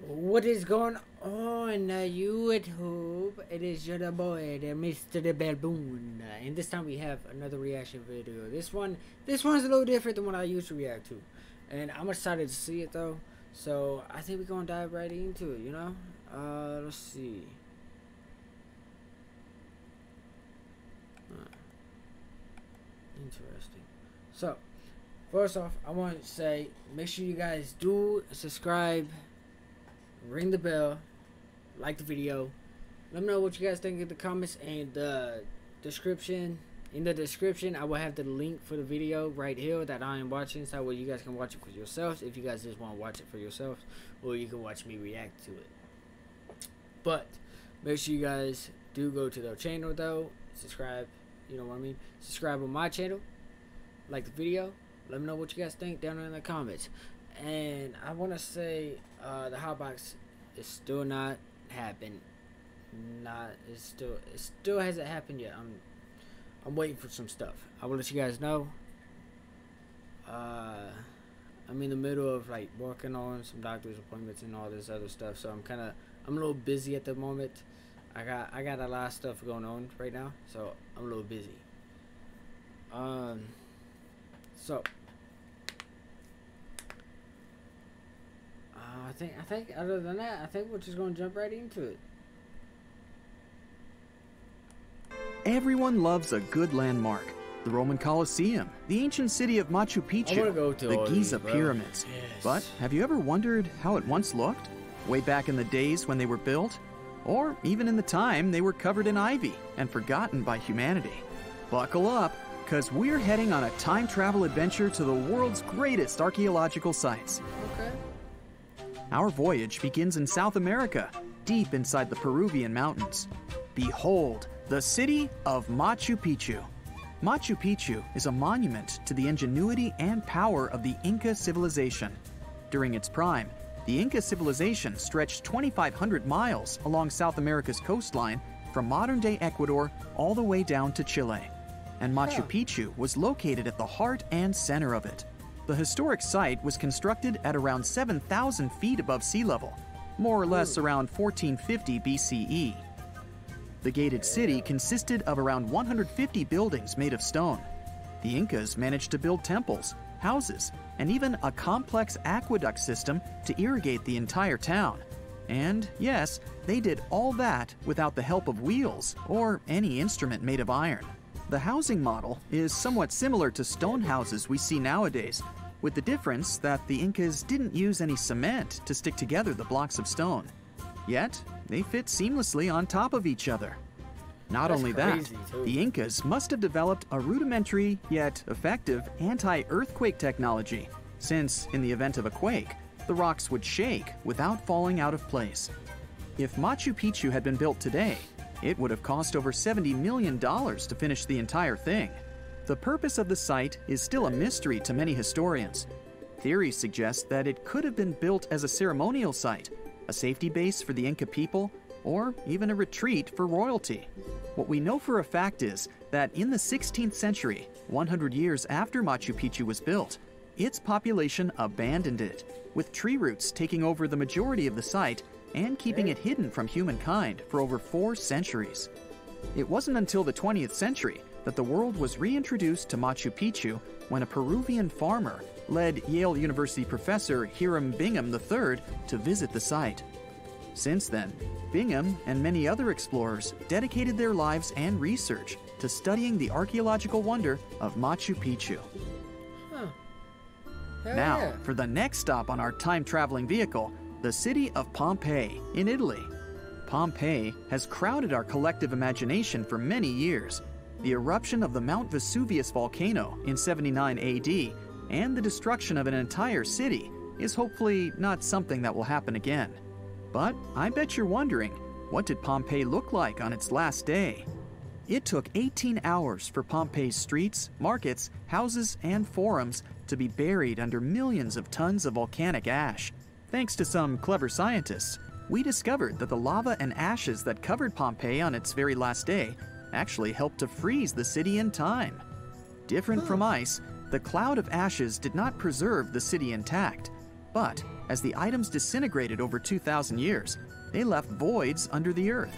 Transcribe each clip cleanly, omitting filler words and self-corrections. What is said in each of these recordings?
What is going on YouTube? It is your boy, the MrBaboon, and this time we have another reaction video. This one's a little different than what I used to react to, and I'm excited to see it though. So I think we're gonna dive right into it. You know, let's see. Interesting. So first off, I want to say make sure you guys do subscribe. Ring the bell, like the video, let me know what you guys think in the comments and the description. In the description I will have the link for the video right here that I am watching, so that way you guys can watch it for yourselves if you guys just want to watch it for yourselves, or you can watch me react to it. But make sure you guys do go to the channel though, subscribe, you know what I mean, subscribe on my channel, like the video, let me know what you guys think down in the comments. And I want to say the hotbox is still not happened. It still hasn't happened yet. I'm waiting for some stuff. I will let you guys know. I'm in the middle of like working on some doctor's appointments and all this other stuff, so I'm a little busy at the moment. I got a lot of stuff going on right now, so I'm a little busy. So I think other than that, I think we're just gonna jump right into it. Everyone loves a good landmark. The Roman Colosseum, the ancient city of Machu Picchu, the Giza pyramids. Yes. But have you ever wondered how it once looked? Way back in the days when they were built? Or even in the time they were covered in ivy and forgotten by humanity? Buckle up, because we're heading on a time travel adventure to the world's greatest archaeological sites. Okay. Our voyage begins in South America, deep inside the Peruvian mountains. Behold, the city of Machu Picchu. Machu Picchu is a monument to the ingenuity and power of the Inca civilization. During its prime, the Inca civilization stretched 2,500 miles along South America's coastline from modern-day Ecuador all the way down to Chile. And Machu Picchu was located at the heart and center of it. The historic site was constructed at around 7,000 feet above sea level, more or less around 1450 BCE. The gated city consisted of around 150 buildings made of stone. The Incas managed to build temples, houses, and even a complex aqueduct system to irrigate the entire town. And yes, they did all that without the help of wheels or any instrument made of iron. The housing model is somewhat similar to stone houses we see nowadays, with the difference that the Incas didn't use any cement to stick together the blocks of stone. Yet, they fit seamlessly on top of each other. Not only that, the Incas must have developed a rudimentary yet effective anti-earthquake technology, since in the event of a quake, the rocks would shake without falling out of place. If Machu Picchu had been built today, it would have cost over $70 million to finish the entire thing. The purpose of the site is still a mystery to many historians. Theories suggest that it could have been built as a ceremonial site, a safety base for the Inca people, or even a retreat for royalty. What we know for a fact is that in the 16th century, 100 years after Machu Picchu was built, its population abandoned it, with tree roots taking over the majority of the site and keeping it hidden from humankind for over 4 centuries. It wasn't until the 20th century that the world was reintroduced to Machu Picchu when a Peruvian farmer led Yale University professor Hiram Bingham III to visit the site. Since then, Bingham and many other explorers dedicated their lives and research to studying the archaeological wonder of Machu Picchu. Now, for the next stop on our time-traveling vehicle, the city of Pompeii in Italy. Pompeii has crowded our collective imagination for many years. The eruption of the Mount Vesuvius volcano in 79 AD and the destruction of an entire city is hopefully not something that will happen again. But I bet you're wondering, what did Pompeii look like on its last day? It took 18 hours for Pompeii's streets, markets, houses, and forums to be buried under millions of tons of volcanic ash. Thanks to some clever scientists, we discovered that the lava and ashes that covered Pompeii on its very last day actually helped to freeze the city in time. Different from ice, the cloud of ashes did not preserve the city intact, but as the items disintegrated over 2,000 years, they left voids under the earth.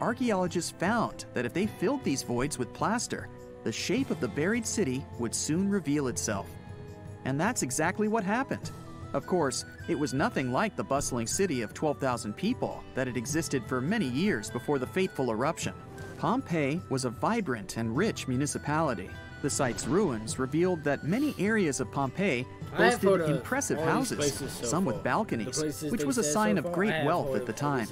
Archaeologists found that if they filled these voids with plaster, the shape of the buried city would soon reveal itself. And that's exactly what happened. Of course, it was nothing like the bustling city of 12,000 people that had existed for many years before the fateful eruption. Pompeii was a vibrant and rich municipality. The site's ruins revealed that many areas of Pompeii boasted impressive houses, some with balconies, which was a sign of great wealth at the time.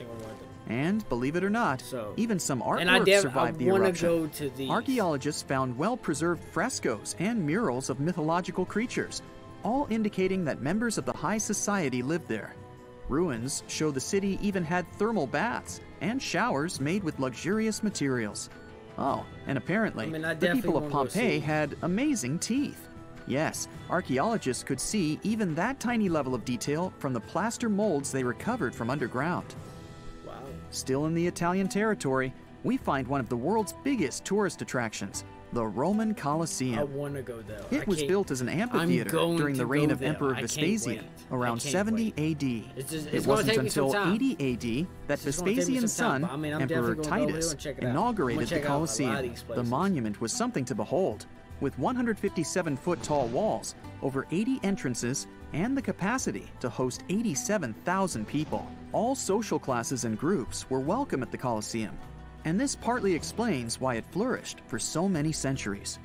And believe it or not, even some artwork survived the eruption. Archaeologists found well-preserved frescoes and murals of mythological creatures, all indicating that members of the high society lived there. Ruins show the city even had thermal baths and showers made with luxurious materials. Oh, and apparently, the people of Pompeii had amazing teeth. Yes, archaeologists could see even that tiny level of detail from the plaster molds they recovered from underground. Wow. Still in the Italian territory, we find one of the world's biggest tourist attractions, the Roman Colosseum. I want to go there. It was built as an amphitheater during the reign of Emperor Vespasian around 70 AD. It wasn't until 80 AD that Vespasian's son, Emperor Titus, inaugurated the Colosseum. The monument was something to behold, with 157-foot-tall walls, over 80 entrances, and the capacity to host 87,000 people. All social classes and groups were welcome at the Colosseum, and this partly explains why it flourished for so many centuries.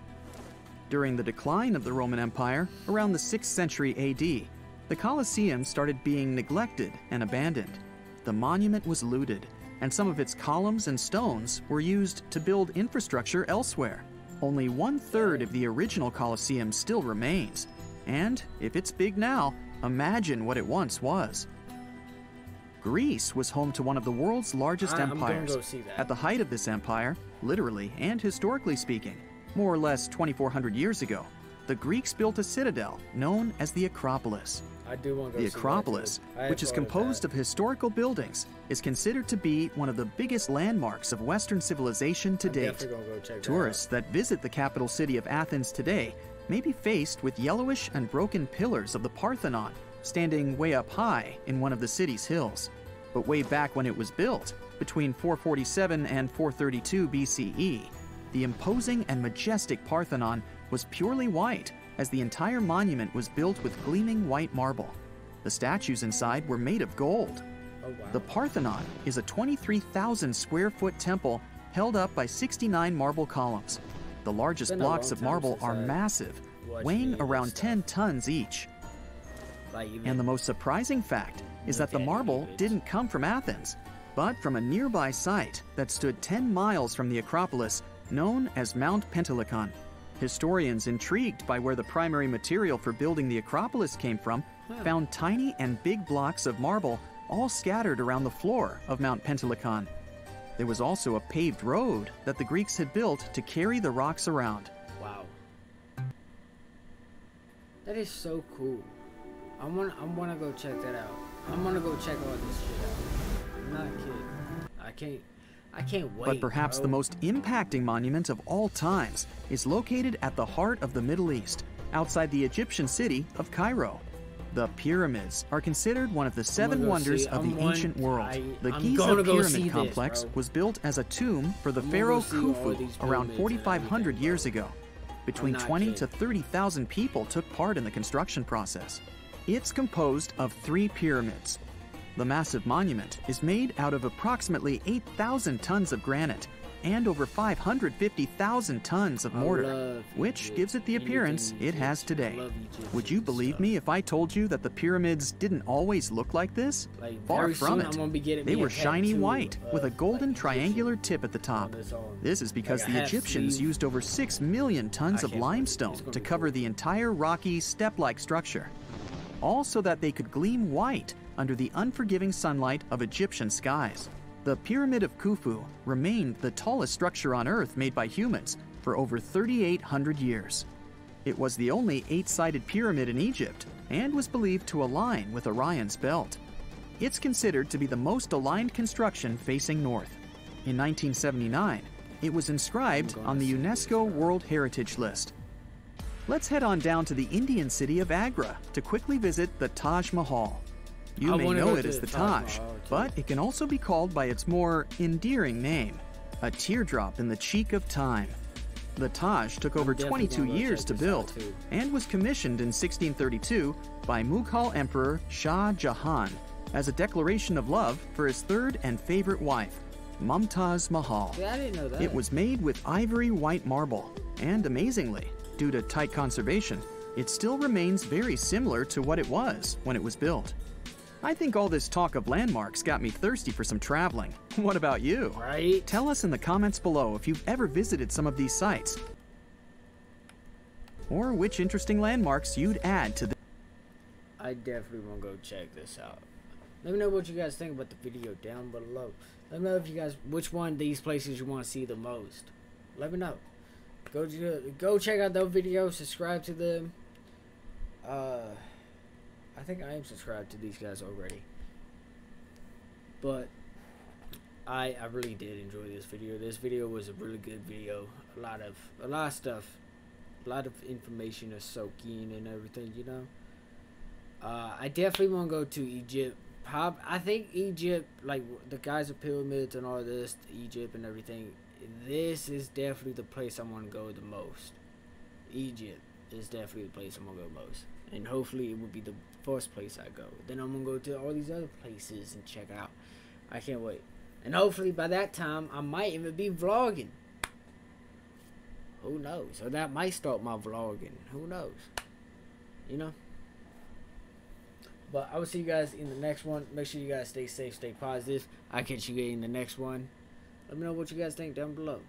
During the decline of the Roman Empire, around the 6th century AD, the Colosseum started being neglected and abandoned. The monument was looted, and some of its columns and stones were used to build infrastructure elsewhere. Only 1/3 of the original Colosseum still remains, and if it's big now, imagine what it once was. Greece was home to one of the world's largest empires. At the height of this empire, literally and historically speaking, more or less 2,400 years ago, the Greeks built a citadel known as the Acropolis. The Acropolis, which is composed of historical buildings, is considered to be one of the biggest landmarks of Western civilization to date. Tourists that visit the capital city of Athens today may be faced with yellowish and broken pillars of the Parthenon, standing way up high in one of the city's hills. But way back when it was built, between 447 and 432 BCE, the imposing and majestic Parthenon was purely white, as the entire monument was built with gleaming white marble. The statues inside were made of gold. Oh, wow. The Parthenon is a 23,000 square foot temple held up by 69 marble columns. The largest blocks of marble are massive, weighing around 10 tons each. And the most surprising fact is that the marble didn't come from Athens, but from a nearby site that stood 10 miles from the Acropolis, known as Mount Pentelicon. Historians intrigued by where the primary material for building the Acropolis came from found tiny and big blocks of marble all scattered around the floor of Mount Pentelicon. There was also a paved road that the Greeks had built to carry the rocks around. Wow. That is so cool. I wanna go check that out. I'm gonna go check all this shit out. I'm not kidding. I can't wait. But perhaps the most impacting monument of all times is located at the heart of the Middle East, outside the Egyptian city of Cairo. The pyramids are considered one of the 7 wonders of the ancient world. The Giza Pyramid Complex was built as a tomb for the pharaoh Khufu around 4,500 years ago. Between 20 to 30,000 people took part in the construction process. It's composed of 3 pyramids. The massive monument is made out of approximately 8,000 tons of granite and over 550,000 tons of mortar, which gives it the appearance it has today. Would you believe me if I told you that the pyramids didn't always look like this? Far from it. They were shiny white with a golden triangular tip at the top. This is because the Egyptians used over 6 million tons of limestone to cover the entire rocky, step-like structure, all so that they could gleam white under the unforgiving sunlight of Egyptian skies. The Pyramid of Khufu remained the tallest structure on Earth made by humans for over 3,800 years. It was the only 8-sided pyramid in Egypt and was believed to align with Orion's belt. It's considered to be the most aligned construction facing north. In 1979, it was inscribed on the UNESCO World Heritage List. Let's head on down to the Indian city of Agra to quickly visit the Taj Mahal. You may wanna know go it to as the the Taj, Mahal, too. but it can also be called by its more endearing name, a teardrop in the cheek of time. The Taj took over definitely 22 gonna go years check to this out, build too. and was commissioned in 1632 by Mughal Emperor Shah Jahan as a declaration of love for his third and favorite wife, Mumtaz Mahal. Yeah, I didn't know that. It was made with ivory white marble, and amazingly, due to tight conservation, it still remains very similar to what it was when it was built. I think all this talk of landmarks got me thirsty for some traveling. What about you? Right? Tell us in the comments below if you've ever visited some of these sites, or which interesting landmarks you'd add to the. I definitely want to go check this out. Let me know what you guys think about the video down below. Let me know if you guys, which one of these places you want to see the most. Let me know. Go check out those videos. Subscribe to them. I think I am subscribed to these guys already. But I really did enjoy this video. This video was a really good video. A lot of stuff. A lot of information to soak in and everything, you know. I definitely want to go to Egypt. I think Egypt, like the Giza pyramids and all this, Egypt and everything, this is definitely the place I want to go the most. Egypt is definitely the place I'm going to go most. And hopefully it will be the first place I go. Then I'm going to go to all these other places and check out. I can't wait. And hopefully by that time, I might even be vlogging. Who knows? Or that might start my vlogging. Who knows? You know? But I will see you guys in the next one. Make sure you guys stay safe, stay positive. I'll catch you in the next one. Let me know what you guys think down below.